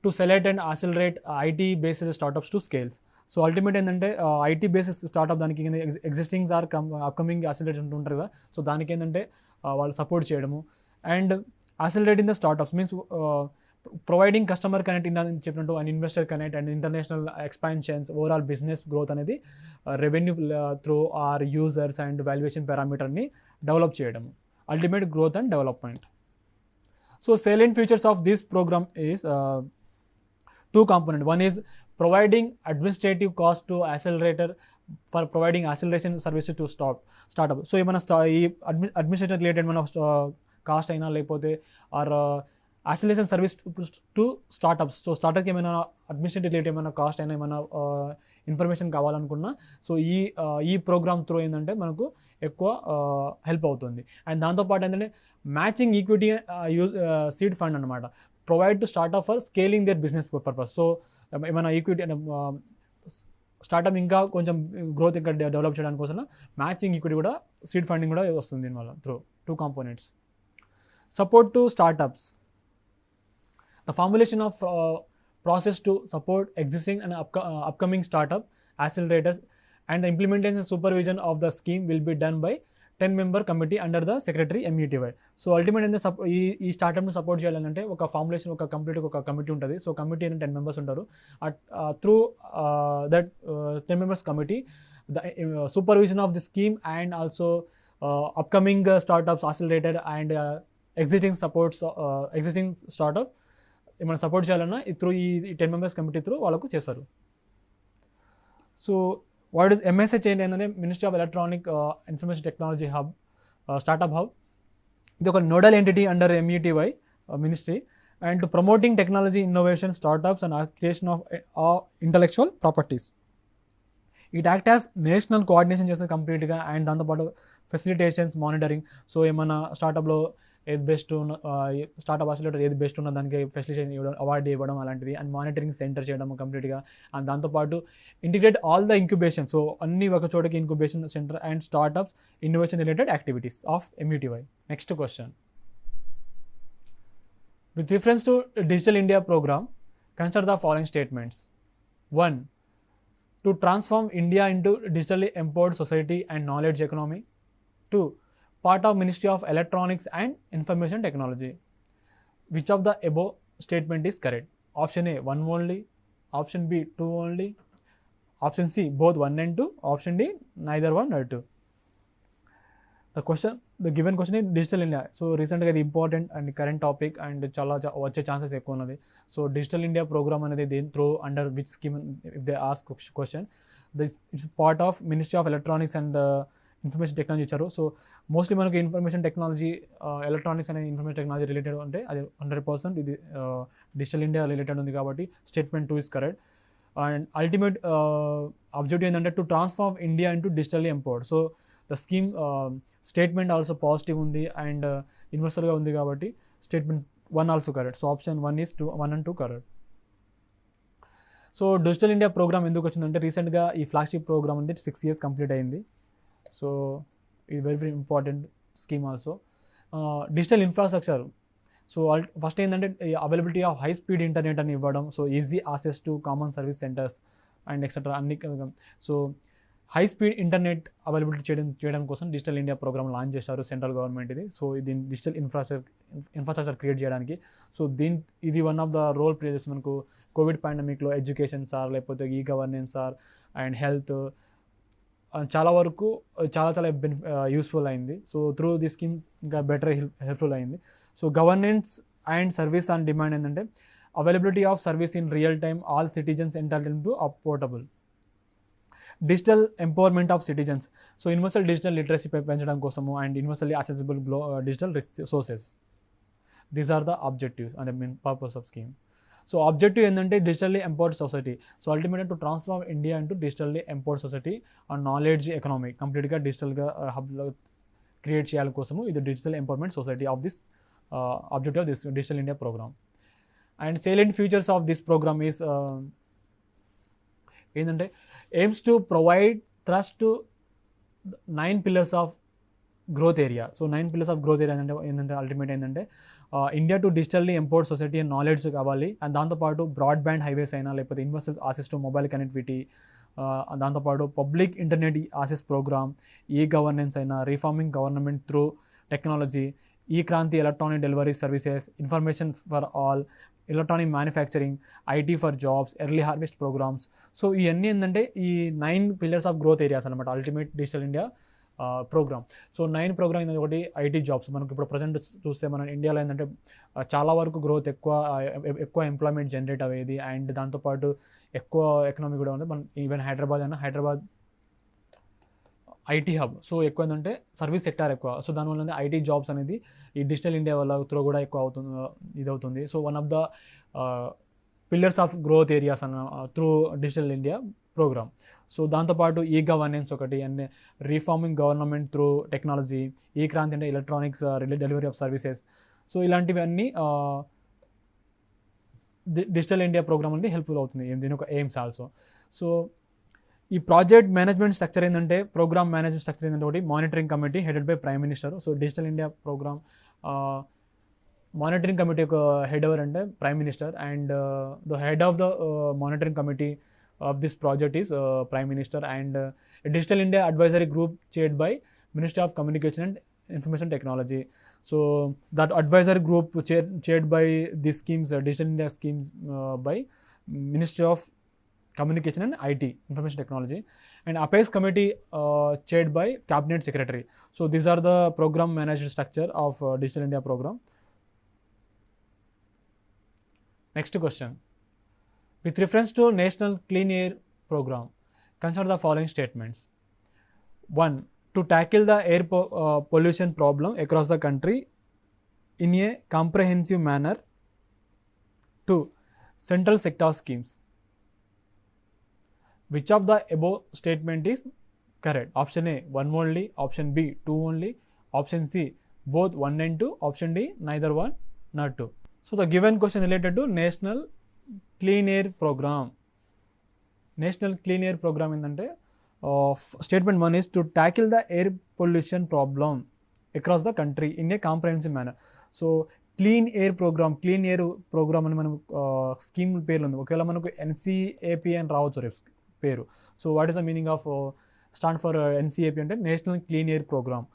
to select and accelerate IT based startups to scales. So ultimate ఏంటంటే IT basis startup దానికి existings are upcoming accelerator ఉంటారు కదా. So దానికి ఏంటంటే వాళ్ళు support చేయడము. And accelerating the startups means providing customer connect చెప్పినట్టు and investor connect and international expansions overall business growth అనేది revenue through or users and valuation పారామీటర్ని డెవలప్ చేయడం. Ultimate growth and development. So salient features of this program is 2 components. One is providing administrative cost to accelerator for providing acceleration services to startup. So ఏమైనా ఈ administration related మన cost అయినా లేకపోతే or acceleration service to startups. So స్టార్ట్అప్కి ఏమైనా administrative related ఏమైనా cost అయినా ఏమైనా ఇన్ఫర్మేషన్ కావాలనుకున్నా సో ఈ ప్రోగ్రామ్ త్రూ ఏంటంటే మనకు ఎక్కువ హెల్ప్ అవుతుంది. అండ్ దాంతోపాటు ఏంటంటే మ్యాచింగ్ ఈక్విటీ సీడ్ ఫండ్ అనమాట, provide to start up for scaling their business purpose. So ఏమైనా ఈక్విటీ స్టార్ట్అప్ ఇంకా కొంచెం గ్రోత్ ఇంకా డెవలప్ చేయడానికి కోసం మ్యాచింగ్ ఈక్విటీ కూడా సీడ్ ఫండింగ్ కూడా వస్తుంది దీనివల్ల through 2 components. Support to startups. The formulation of process to support existing and upcoming startup accelerators and the implementation and supervision of the scheme will be done by 10-member committee under the secretary MUTY. So ultimate అయితే ఈ స్టార్ట్అప్ని support చేయాలంటే ఒక formulation ఒక committee ఉంటుంది. So committee అనేది 10 members ఉంటారు. Through that 10 members committee the supervision of the scheme and also upcoming startups accelerated and existing startup ఏమైనా support చేయాలన్నా త్రూ ఈ 10 members కమిటీ త్రూ వాళ్ళకు చేస్తారు. సో వాట్ ఈస్ MSH ఏంటంటే ministry of electronic information technology hub, startup hub. ఇది ఒక nodal entity under MUTY ministry and promoting technology innovation startups and creation of intellectual properties. It act as national coordination చేస్తుంది కంప్లీట్గా and దాంతోపాటు facilitations monitoring. So ఏమైనా స్టార్టప్లో ఏది best startup అసలు ఏది best ఉన్న దానికి ఫెసిలిటేషన్ ఇవ్వడం, అవార్డు ఇవ్వడం అలాంటిది అండ్ మానిటరింగ్ సెంటర్ చేయడం కంప్లీట్గా. అండ్ దాంతోపాటు integrate all the incubation, so అన్ని ఒక చోటకి incubation centre and startups innovation related activities of MUTY. Next question, with reference to Digital India program, consider the following statements. 1. To transform India into digitally empowered society and knowledge economy. 2. Part of Ministry of Electronics and Information Technology. Which of the above statement is correct? Option A 1 only, option B 2 only, option C both 1 and 2, option D neither 1 nor 2. The given question is Digital India. So recently ఇది important and current topic and చాలా వచ్చే chances ఎక్కువ ఉన్నది. So digital India programme అనేది దేని through under which scheme if they ask question, it's part of ministry of electronics and information technology ఇచ్చారు. So mostly మనకి information technology electronics అనే information technology related ఉంటే అది 100% ఇది డిజిటల్ ఇండియా రిలేటెడ్ ఉంది కాబట్టి statement 2 is correct. And ultimate objective ఏంటంటే to transform India into digitally empowered. So the scheme statement also positive ఉంది అండ్ యూనివర్సల్గా ఉంది కాబట్టి statement 1 also correct. So option 1 is 1 and 2 correct. So digital India programme ఎందుకు వచ్చిందంటే రీసెంట్గా ఈ flagship programme అనేది 6 years కంప్లీట్ అయింది. సో ఇది very important scheme also. Digital infrastructure, so first ఏంటంటే availability of high speed internet అని ఇవ్వడం, so easy access to common service centres and etcetera అన్ని. So high speed internet availability చేయడం కోసం digital India programme launch చేశారు central government ఇది. So దీని digital infrastructure create చేయడానికి. సో ఇది one of the role play చేస్తుంది మనకు కోవిడ్ పాండమిక్లో ఎడ్యుకేషన్ సార్ లేకపోతే గవర్నెన్స్ సార్ అండ్ హెల్త్ చాలా వరకు చాలా యూస్ఫుల్ అయింది. సో త్రూ ది స్కీమ్స్ ఇంకా బెటర్ హెల్ప్ఫుల్ అయింది. So governance and service on demand ఏంటంటే availability of service in real time all citizens entitled to affordable. Digital empowerment of citizens, so universal digital literacy పెంచడం కోసము and universally accessible digital resources. These are the objectives and the main purpose of scheme. So objective ఏంటంటే digitally empowered society. So అల్టిమేట్గా to transform India into digitally empowered society and knowledge economy కంప్లీట్గా డిజిటల్గా హబ్లో create చేయాలి కోసము ఇది digital empowerment society of this objective of this digital India programme. And salient features of this programme is ఏంటంటే aims to provide thrust to 9 pillars of growth area. So 9 pillars of growth area అంటే ఏంటంటే ultimate ఏంటంటే India to digitally empowered society and knowledge కావాలి. And దాంతోపాటు broadband highways అయినా లేకపోతే universal access to mobile connectivity, దాంతోపాటు public internet access program, governance అయినా reforming government through technology, Kranti electronic delivery services, information for all, electronic manufacturing, IT for jobs, early harvest programs. So ఇవన్నీ ఏంటంటే ఈ 9 pillars of growth areas అనమాట ultimate digital India programme. So 9 programme అనేది ఒకటి IT jobs. మనకి ఇప్పుడు present చూస్తే మన ఇండియాలో ఏంటంటే చాలా వరకు గ్రోత్ ఎక్కువ ఎంప్లాయ్మెంట్ జనరేట్ అయ్యేది, అండ్ దాంతోపాటు ఎక్కువ ఎకనామీ కూడా ఉంది. మన even Hyderabad IT hub. So ఎక్కువ ఏంటంటే సర్వీస్ సెక్టార్ ఎక్కువ. సో దానివల్ల ఐటీ జాబ్స్ అనేది ఈ డిజిటల్ ఇండియా వల్ల త్రూ కూడా ఎక్కువ అవుతుంది. So one of the pillars of growth areas అన్న through digital India programme. So దాంతోపాటు ఈ గవర్నెన్స్ ఒకటి, and reforming government through technology, ఈ క్రాంతి అంటే electronics delivery of services. So ఇలాంటివన్నీ డిజిటల్ ఇండియా ప్రోగ్రామ్ అనేది హెల్ప్ఫుల్ అవుతుంది. దీని ఒక ఎయిమ్స్ ఆల్సో. సో ఈ ప్రాజెక్ట్ మేనేజ్మెంట్ స్ట్రక్చర్ ఏంటంటే, ప్రోగ్రామ్ మేనేజ్మెంట్ స్ట్రక్చర్ ఏంటంటే ఒకటి monitoring committee headed by prime minister. So digital India programme monitoring committee యొక్క హెడ్ ఎవర్ అంటే prime minister, and the head of the monitoring committee of this project is Prime Minister, and a Digital India Advisory Group chaired by Ministry of Communication and Information Technology. So that advisory group chaired by these schemes, Digital India schemes by Ministry of Communication and IT, Information Technology, and AppStore committee chaired by Cabinet Secretary. So these are the program management structure of Digital India program. Next question. With reference to National Clean Air Program, consider the following statements. 1. To tackle the air pollution problem across the country in a comprehensive manner. 2. Central sector schemes. Which of the above statement is correct? Option A, 1 only. Option B, 2 only. Option C, both 1 and 2. Option D, neither 1 nor 2. So the given question related to National clean air programme. National clean air programme ఏంటంటే statement 1 is to tackle the air pollution problem across the country in a comprehensive manner. So clean air programme అని మనం scheme పేర్లు ఉంది. ఒకవేళ మనకు NCAP అని రావచ్చు రేపు పేరు. So what is the meaning of stand for NCAP అంటే national clean air programme.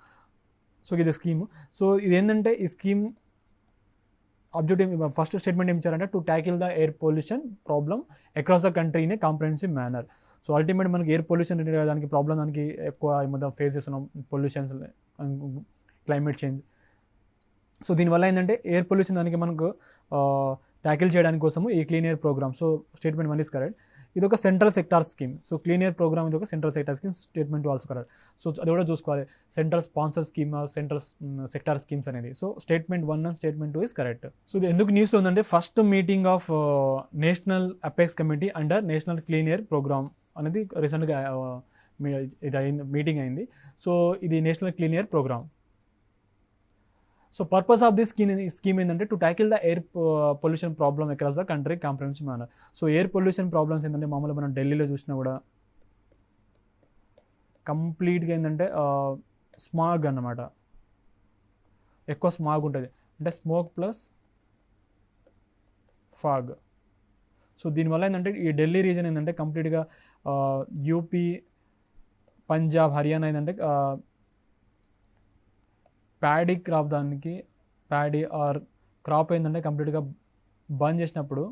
So ఇది స్కీమ్. సో ఇది ఏంటంటే ఈ స్కీమ్ ఆబ్జెక్టివ్ ఫస్ట్ స్టేట్మెంట్ ఏం ఇచ్చారంటే to tackle the air pollution problem across the country in a comprehensive manner. So ultimate మనకి air pollution దానికి problem దానికి ఎక్కువ ఈ మధ్య ఫేస్ చేస్తున్నాం, పొల్యూషన్స్, క్లైమేట్ చేంజ్. సో దీనివల్ల ఏంటంటే ఎయిర్ పొల్యూషన్ దానికి మనకు ట్యాకిల్ చేయడానికి కోసము ఈ clean air programme. So statement 1 is correct. ఇది ఒక central sector scheme. So clean air programme ఇది ఒక central sector scheme. Statement 2 also correct. So అది కూడా చూసుకోవాలి, central sponsor scheme, central sector schemes అనేది. So statement 1 and statement 2 is correct. So ఇది ఎందుకు న్యూస్లో ఉందంటే first meeting of national apex committee under national clean air programme అనేది రీసెంట్గా ఇది మీటింగ్ అయింది. సో ఇది national clean air programme. So purpose of this scheme ఏంటంటే to tackle the air pollution problem across the country comprehensive manner. So air pollution problems ఏంటంటే మామూలుగా మనం ఢిల్లీలో చూసినా కూడా కంప్లీట్గా ఏంటంటే స్మాగ్ అన్నమాట, ఎక్కువ స్మాగ్ ఉంటుంది, అంటే స్మోక్ ప్లస్ ఫాగ్. సో దీనివల్ల ఏంటంటే ఈ ఢిల్లీ రీజన్ ఏంటంటే కంప్లీట్గా యూపీ, పంజాబ్, హర్యానా ఏంటంటే ప్యాడీ క్రాప్, దానికి ప్యాడీ ఆర్ క్రాప్ ఏంటంటే కంప్లీట్గా బంద్ చేసినప్పుడు,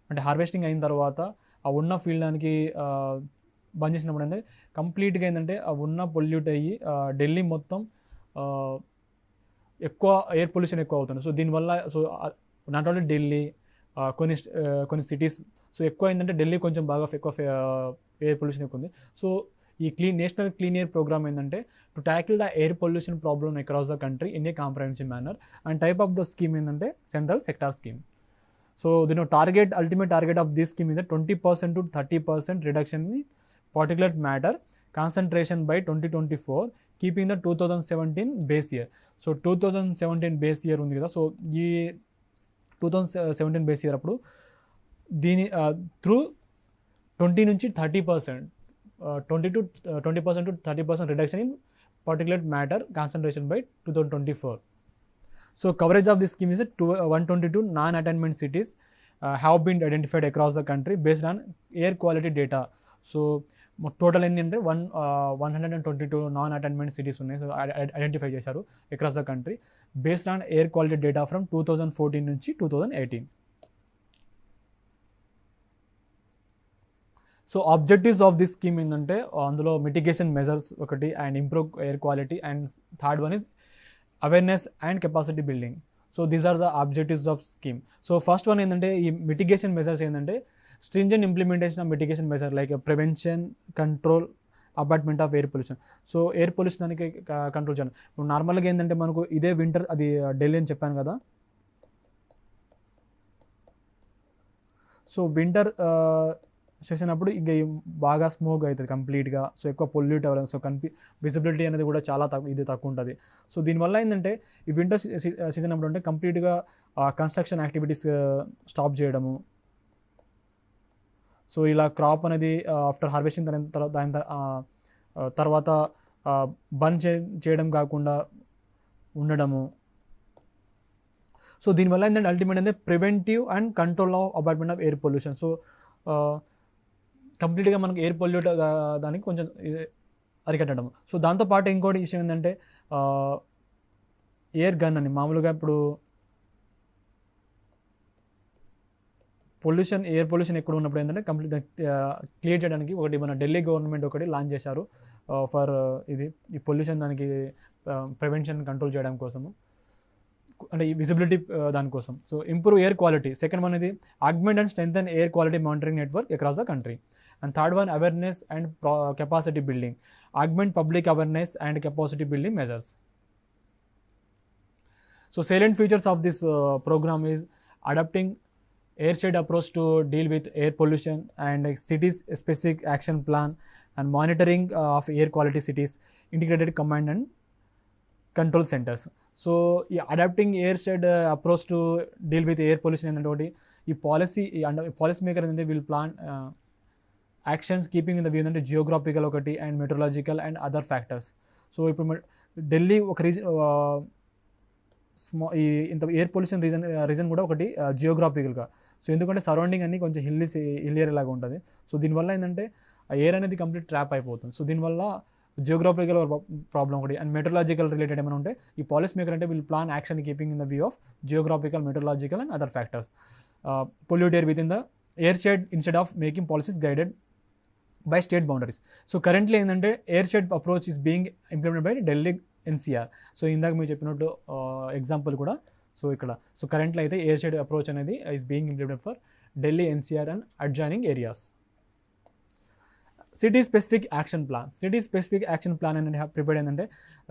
అంటే హార్వెస్టింగ్ అయిన తర్వాత ఆ ఉన్న ఫీల్డ్ దానికి బంద్ చేసినప్పుడు అంటే కంప్లీట్గా ఏంటంటే ఆ ఉన్న పొల్యూట్ అయ్యి ఢిల్లీ మొత్తం ఎక్కువ ఎయిర్ పొల్యూషన్ ఎక్కువ అవుతుంది. సో దీనివల్ల సో నాట్ ఓన్లీ ఢిల్లీ, కొన్ని సిటీస్, సో ఎక్కువ ఏంటంటే ఢిల్లీ కొంచెం బాగా ఎక్కువ ఎయిర్ పొల్యూషన్ ఎక్కువ ఉంది. సో ఈ నేషనల్ క్లీన్ ఎయిర్ ప్రోగ్రామ్ ఏంటంటే to tackle the air pollution problem across the country in a comprehensive manner, and type of the scheme ఏంటంటే సెంట్రల్ సెక్టార్ స్కీమ్. సో దీని ultimate target of this scheme is 20% to 30% reduction in particulate matter concentration by 2024, keeping the 2017 base year. So 2017 base year ఉంది కదా, so ఈ 2017 base year అప్పుడు దీని through 20 నుంచి 30%, 20% to 30% reduction in particulate matter concentration by 2024. So coverage of this scheme is 122 non-attainment cities have been identified across the country based on air quality data. So total ఏంటంటే 122 non-attainment cities ఉన్నాయి, so identify చేశారు across the country based on air quality data from 2014 నుంచి 2018. So objectives of this scheme ఏంటంటే అందులో mitigation measures ఒకటి and improve air quality and third one is awareness and capacity building. So these are the objectives of scheme. So first one ఏంటంటే ఈ mitigation measures ఏంటంటే stringent implementation of mitigation measure like prevention, control, abatement of air pollution. So air pollution దానికి control చేయాలి. ఇప్పుడు నార్మల్గా ఏంటంటే మనకు ఇదే వింటర్ అది ఢిల్లీ అని చెప్పాను కదా. సో వింటర్ సెషన్ అప్పుడు ఇంకా బాగా స్మోక్ అవుతుంది కంప్లీట్గా. సో ఎక్కువ పొల్యూట్ అవ్వడం. సో విజిబిలిటీ అనేది కూడా చాలా తక్కువ ఉంటుంది. సో దీనివల్ల ఏంటంటే ఈ వింటర్ సీజన్ అప్పుడు అంటే కంప్లీట్గా కన్స్ట్రక్షన్ యాక్టివిటీస్ స్టాప్ చేయడము. సో ఇలా క్రాప్ అనేది ఆఫ్టర్ హార్వెస్టింగ్ దాని తర్వాత బర్న్ చేయడం కాకుండా ఉండడము. సో దీనివల్ల ఏంటంటే అల్టిమేట్ అంటే preventive and control of abatement of air pollution. So కంప్లీట్గా మనకు ఎయిర్ పొల్యూట్ దానికి కొంచెం అరికట్టడం. సో దాంతోపాటు ఇంకోటి విషయం ఏంటంటే ఎయిర్ గన్ అని మామూలుగా ఇప్పుడు ఎయిర్ పొల్యూషన్ ఎక్కడ ఉన్నప్పుడు ఏంటంటే కంప్లీట్గా క్లియర్ చేయడానికి ఒకటి మన ఢిల్లీ గవర్నమెంట్ ఒకటి లాంచ్ చేశారు ఫర్ ఈ పొల్యూషన్ దానికి ప్రివెన్షన్ కంట్రోల్ చేయడం కోసము, అంటే ఈ విజిబిలిటీ దానికోసం. So improve air quality. Second one ఇది augment and strengthen air quality monitoring network across the country. And third one awareness and capacity building. Augment public awareness and capacity building measures. So salient features of this program is adopting airshed approach to deal with air pollution and cities specific action plan and monitoring of air quality cities, integrated command and control centers. So ఈ adapting airshed approach to deal with air pollution ఏంటంటే ఈ policy maker ఏంటంటే we'll plan actions keeping in the view అంటే geographical ఒకటి and meteorological and other factors. So ఇప్పుడు ఢిల్లీ ఒక reason ఇంత air pollution reason కూడా ఒకటి జియోగ్రాఫికల్గా. సో ఎందుకంటే సరౌండింగ్ అన్ని కొంచెం హిల్ ఏరియా లాగా ఉంటుంది. సో దీనివల్ల ఏంటంటే ఆ ఎయిర్ అనేది కంప్లీట్ ట్రాప్ అయిపోతుంది. సో దీనివల్ల జియోగ్రాఫికల్ ప్రాబ్లం ఒకటి అండ్ మెట్రలాజికల్ రిలేటెడ్ ఏమైనా ఉంటే ఈ పాలసీ మేకర్ అంటే will plan action keeping in the view of geographical, metrological and other factors pollute air with in the airshed instead of making policies guided by state boundaries. So currently ఏంటంటే airshed approach is being implemented by Delhi NCR. So ఇందాక మీరు చెప్పినట్టు example కూడా so ఇక్కడ so కరెంట్లో అయితే airshed approach అనేది is being implemented for Delhi NCR and adjoining areas. City specific action plan అనేది ప్రిపేర్డ్ ఏంటంటే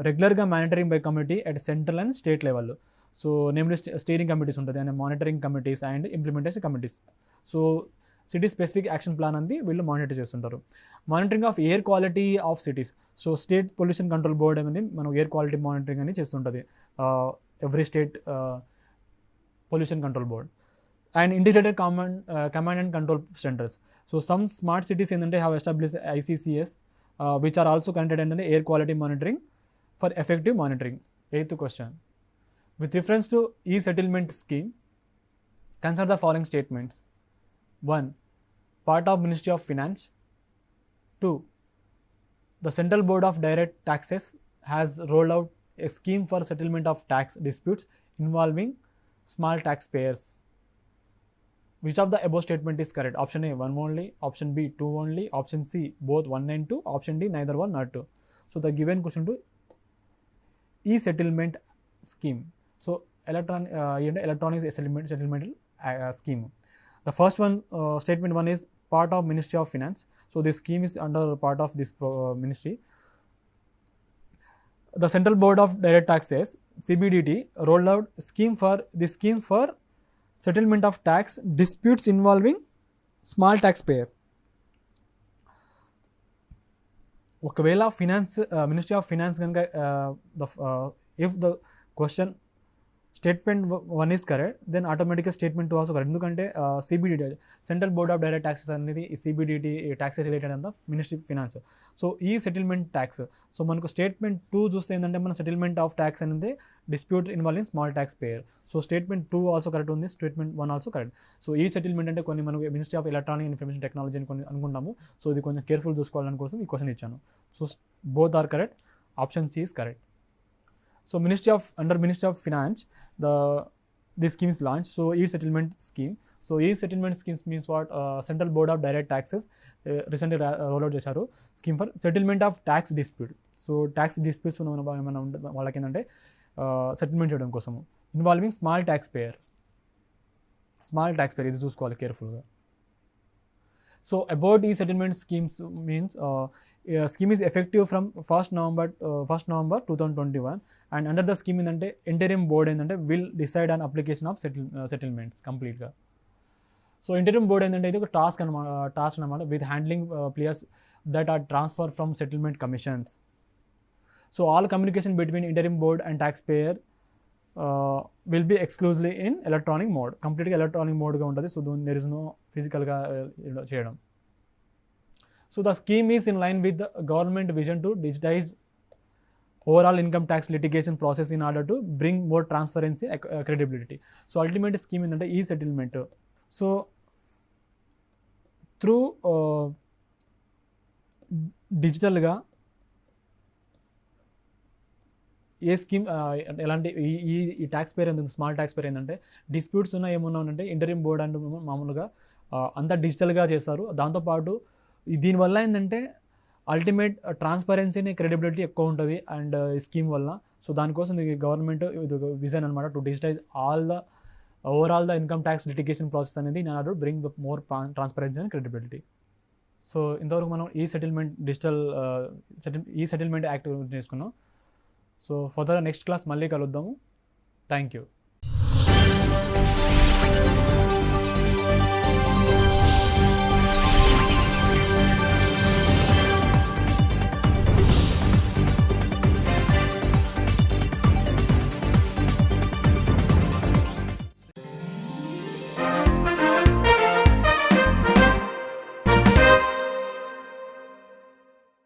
రెగ్యులర్గా monitoring by committee at central and state లెవెల్లో. సో నేమ్లీ స్టీరింగ్ కమిటీస్ ఉంటుంది and monitoring committees and implementation committees. So city specific action plan అనేది వీళ్ళు monitor చేస్తుంటారు. Monitoring of air quality of cities. So state pollution control board అనేది మనం air quality monitoring అని చేస్తుంటుంది every state pollution control board. And integrated command and control centres. So some smart cities ఏంటంటే have establish ICCS which are also conducted ఏంటంటే air quality monitoring for effective monitoring. 8th question. With reference to e-settlement scheme, consider the following statements. 1. Part of Ministry of Finance. 2. The Central Board of Direct Taxes has rolled out a scheme for settlement of tax disputes involving small taxpayers. Which of the above statement is correct? Option A 1 only, option B 2 only, option C both 1 and 2, option D neither 1 nor 2. So the given question to e-settlement scheme. So electronic settlement scheme. The first one, statement 1 is part of Ministry of Finance. So this scheme is under part of this ministry. The Central Board of Direct Taxes CBDT rolled out scheme for settlement of tax disputes involving small taxpayer. ఒకవేళ ministry of finance కనుక if the question statement 1 is correct then ఆటోమేటిక్గా statement 2 also correct. ఎందుకంటే CBDT central board of direct taxes అనేది CBDT taxes related అంతా ministry finance. So ఈ settlement tax so మనకు statement 2 చూస్తే ఏంటంటే మన సెటిల్మెంట్ ఆఫ్ ట్యాక్స్ అనేది dispute involving small taxpayer. So statement 2 also correct ఉంది, స్టేట్మెంట్ 1 ఆల్సో కరెక్ట్. సో ఈ సెటిల్మెంట్ అంటే కొన్ని మనకు ministry of electronic information technology అని కొన్ని అనుకుంటాము. సో ఇది కొంచెం కేర్ఫుల్ చూసుకోవాలని కోసం ఈ క్వశ్చన్ ఇచ్చాను. So both are correct, option C is correct. So under Ministry of Finance, this scheme is launched. So e-settlement scheme. So ఈ settlement schemes means what, central board of direct taxes recently roll out చేశారు scheme for settlement of tax dispute. So tax disputes ఏమైనా ఉంటే వాళ్ళకి ఏంటంటే settlement చేయడం కోసము involving small tax payer, ఇది చూసుకోవాలి కేర్ఫుల్గా. సో అబౌట్ ఈ settlement schemes means scheme is effective from 1st November 2021 and under the scheme ఏంటంటే interim board ఏంటంటే will decide on application of settlements కంప్లీట్గా. సో interim board ఏంటంటే ఇది ఒక టాస్క్ అనమాట with handling pleas that are transferred from settlement commissions. So all communication between interim board and taxpayer will be exclusively in electronic mode, కంప్లీట్గా electronic మోడ్గా ఉంటుంది. So there is no ఫిజికల్గా చేయడం. So the scheme is in line with the government vision to digitize overall income tax litigation process in order to bring more transparency, credibility. So ultimate scheme ఏంటంటే ఈ settlement. So through డిజిటల్గా ఏ scheme ఎలాంటి ఈ tax పేర్ ఏంటంటే small tax పేర్ ఏంటంటే disputes ఉన్న ఏమన్నా ఉంటే ఇంటరిమ్ బోర్డ్ అండ్ మామూలుగా అంతా డిజిటల్గా చేస్తారు. దాంతోపాటు దీనివల్ల ఏంటంటే అల్టిమేట్ ట్రాన్స్పరెన్సీని క్రెడిబిలిటీ ఎక్కువ ఉంటుంది అండ్ ఈ స్కీమ్ వల్ల. సో దానికోసం ఇది గవర్నమెంట్ ఇది విజన్ అనమాట to digitise overall the income tax litigation process అనేది in order to bring the more transparency and credibility. So ఇంతవరకు మనం ఈ సెటిల్మెంట్ యాక్ట్ నేర్చుకున్నాం. సో ఫర్దర్ నెక్స్ట్ క్లాస్ మళ్ళీ కలుద్దాము. Thank you.